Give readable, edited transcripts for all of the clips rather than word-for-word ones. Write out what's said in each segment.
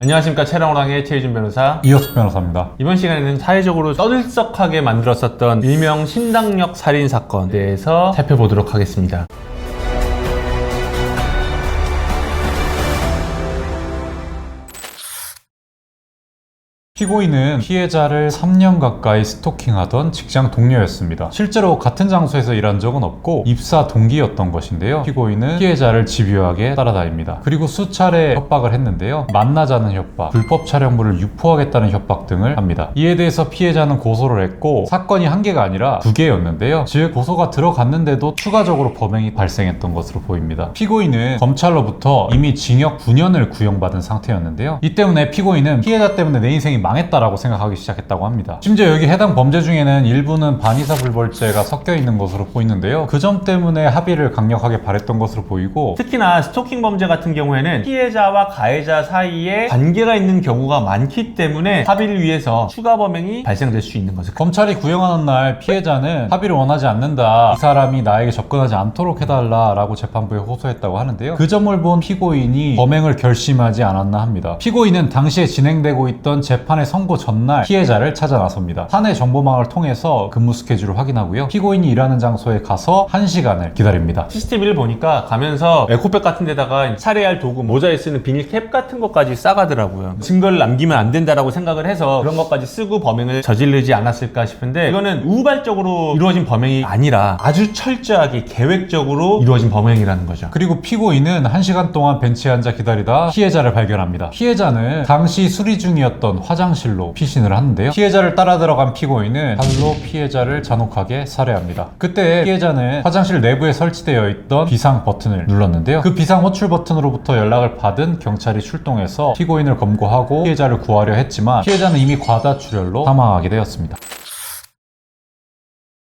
안녕하십니까. 채랑호랑의 최희준 변호사 이혁수 변호사입니다. 이번 시간에는 사회적으로 떠들썩하게 만들었었던 일명 신당역 살인 사건에 대해서 살펴보도록 하겠습니다. 피고인은 피해자를 3년 가까이 스토킹하던 직장 동료였습니다. 실제로 같은 장소에서 일한 적은 없고 입사 동기였던 것인데요. 피고인은 피해자를 집요하게 따라다닙니다. 그리고 수차례 협박을 했는데요. 만나자는 협박, 불법 촬영물을 유포하겠다는 협박 등을 합니다. 이에 대해서 피해자는 고소를 했고 사건이 한 개가 아니라 두 개였는데요. 즉 고소가 들어갔는데도 추가적으로 범행이 발생했던 것으로 보입니다. 피고인은 검찰로부터 이미 징역 9년을 구형받은 상태였는데요. 이 때문에 피고인은 피해자 때문에 내 인생이 망했다라고 생각하기 시작했다고 합니다. 심지어 여기 해당 범죄 중에는 일부는 반의사불벌죄가 섞여 있는 것으로 보이는데요. 그 점 때문에 합의를 강력하게 바랬던 것으로 보이고, 특히나 스토킹 범죄 같은 경우에는 피해자와 가해자 사이에 관계가 있는 경우가 많기 때문에 합의를 위해서 추가 범행이 발생될 수 있는 거죠. 검찰이 구형하는 날 피해자는 합의를 원하지 않는다, 이 사람이 나에게 접근하지 않도록 해달라라고 재판부에 호소했다고 하는데요. 그 점을 본 피고인이 범행을 결심하지 않았나 합니다. 피고인은 당시에 진행되고 있던 재판의 선고 전날 피해자를 찾아 나섭니다. 사내 정보망을 통해서 근무 스케줄을 확인하고요. 피고인이 일하는 장소에 가서 1시간을 기다립니다. CCTV를 보니까 가면서 에코백 같은 데다가 살해할 도구, 모자에 쓰는 비닐캡 같은 것까지 싸가더라고요. 증거를 남기면 안 된다라고 생각을 해서 그런 것까지 쓰고 범행을 저지르지 않았을까 싶은데, 이거는 우발적으로 이루어진 범행이 아니라 아주 철저하게 계획적으로 이루어진 범행이라는 거죠. 그리고 피고인은 1시간 동안 벤치에 앉아 기다리다 피해자를 발견합니다. 피해자는 당시 수리 중이었던 화장실로 피신을 하는데요. 피해자를 따라 들어간 피고인은 칼로 피해자를 잔혹하게 살해합니다. 그때 피해자는 화장실 내부에 설치되어 있던 비상 버튼을 눌렀는데요. 그 비상 호출 버튼으로부터 연락을 받은 경찰이 출동해서 피고인을 검거하고 피해자를 구하려 했지만 피해자는 이미 과다출혈로 사망하게 되었습니다.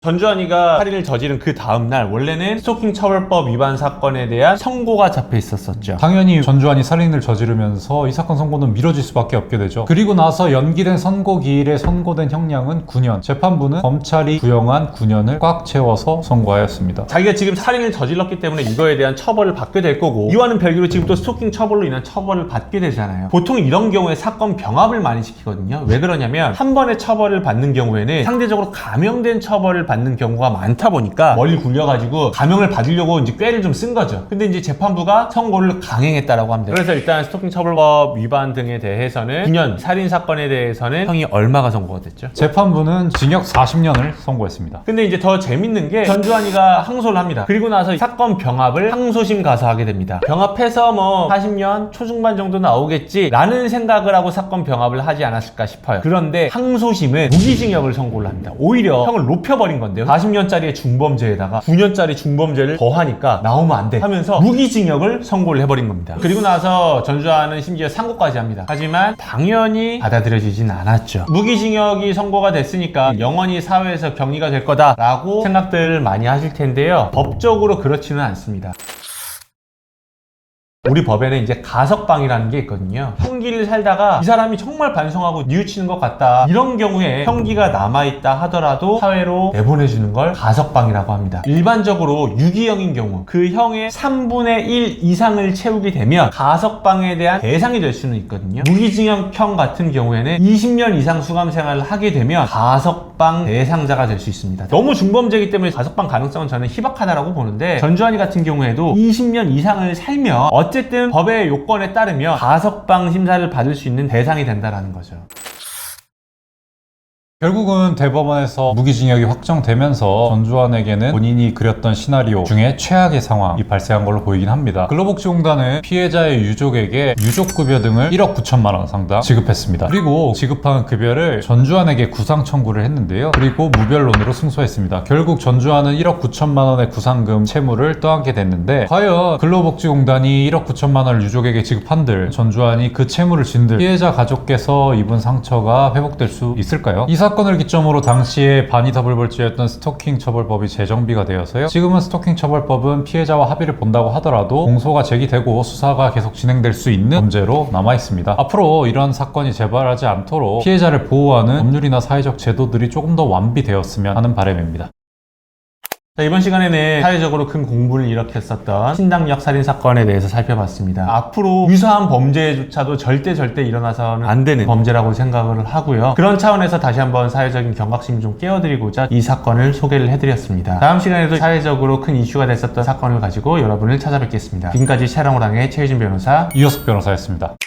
전주환이가 살인을 저지른 그 다음날 원래는 스토킹 처벌법 위반 사건에 대한 선고가 잡혀 있었었죠. 당연히 전주환이 살인을 저지르면서 이 사건 선고는 미뤄질 수밖에 없게 되죠. 그리고 나서 연기된 선고 기일에 선고된 형량은 9년, 재판부는 검찰이 구형한 9년을 꽉 채워서 선고하였습니다. 자기가 지금 살인을 저질렀기 때문에 이거에 대한 처벌을 받게 될 거고, 이와는 별개로 지금 또 스토킹 처벌로 인한 처벌을 받게 되잖아요. 보통 이런 경우에 사건 병합을 많이 시키거든요. 왜 그러냐면 한 번의 처벌을 받는 경우에는 상대적으로 감형된 처벌을 받는 경우가 많다 보니까 머리 굴려가지고 감형을 받으려고 이제 꾀를 좀 쓴 거죠. 근데 이제 재판부가 선고를 강행했다라고 합니다. 그래서 일단 스토킹 처벌법 위반 등에 대해서는 9년, 살인 사건에 대해서는 형이 얼마가 선고가 됐죠? 재판부는 징역 40년을 선고했습니다. 근데 이제 더 재밌는 게 전주환이가 항소를 합니다. 그리고 나서 이 사건 병합을 항소심 가서 하게 됩니다. 병합해서 뭐 40년 초중반 정도 나오겠지 라는 생각을 하고 사건 병합을 하지 않았을까 싶어요. 그런데 항소심은 무기징역을 선고를 합니다. 오히려 형을 높여버린 건데요. 40년짜리의 중범죄에다가 9년짜리 중범죄를 더하니까 나오면 안 돼 하면서 무기징역을 선고를 해버린 겁니다. 그리고 나서 전주환은 심지어 상고까지 합니다. 하지만 당연히 받아들여지진 않았죠. 무기징역이 선고가 됐으니까 영원히 사회에서 격리가 될 거다라고 생각들을 많이 하실 텐데요. 법적으로 그렇지는 않습니다. 우리 법에는 이제 가석방이라는 게 있거든요. 형기를 살다가 이 사람이 정말 반성하고 뉘우치는 것 같다, 이런 경우에 형기가 남아있다 하더라도 사회로 내보내주는 걸 가석방이라고 합니다. 일반적으로 유기형인 경우 그 형의 3분의 1 이상을 채우게 되면 가석방에 대한 대상이 될 수는 있거든요. 무기징역형 같은 경우에는 20년 이상 수감 생활을 하게 되면 가석방 대상자가 될 수 있습니다. 너무 중범죄이기 때문에 가석방 가능성은 저는 희박하다라고 보는데, 전주환이 같은 경우에도 20년 이상을 살면 어쨌든 법의 요건에 따르면 가석방 심사를 받을 수 있는 대상이 된다는 거죠. 결국은 대법원에서 무기징역이 확정되면서 전주환에게는 본인이 그렸던 시나리오 중에 최악의 상황이 발생한 걸로 보이긴 합니다. 근로복지공단은 피해자의 유족에게 유족급여 등을 1억 9천만 원 상당 지급했습니다. 그리고 지급한 급여를 전주환에게 구상 청구를 했는데요. 그리고 무변론으로 승소했습니다. 결국 전주환은 1억 9천만 원의 구상금 채무를 떠안게 됐는데, 과연 근로복지공단이 1억 9천만 원을 유족에게 지급한들 전주환이 그 채무를 진들 피해자 가족께서 입은 상처가 회복될 수 있을까요? 이 사건을 기점으로 당시에 반의사불벌죄였던 스토킹 처벌법이 재정비가 되어서요. 지금은 스토킹 처벌법은 피해자와 합의를 본다고 하더라도 공소가 제기되고 수사가 계속 진행될 수 있는 범죄로 남아있습니다. 앞으로 이런 사건이 재발하지 않도록 피해자를 보호하는 법률이나 사회적 제도들이 조금 더 완비되었으면 하는 바람입니다. 자, 이번 시간에는 사회적으로 큰 공분을 일으켰었던 신당역 살인 사건에 대해서 살펴봤습니다. 앞으로 유사한 범죄조차도 절대 일어나서는 안 되는 범죄라고 생각을 하고요. 그런 차원에서 다시 한번 사회적인 경각심을 좀 깨워드리고자 이 사건을 소개를 해드렸습니다. 다음 시간에도 사회적으로 큰 이슈가 됐었던 사건을 가지고 여러분을 찾아뵙겠습니다. 지금까지 촬영호랑의 최유진 변호사, 이효석 변호사였습니다.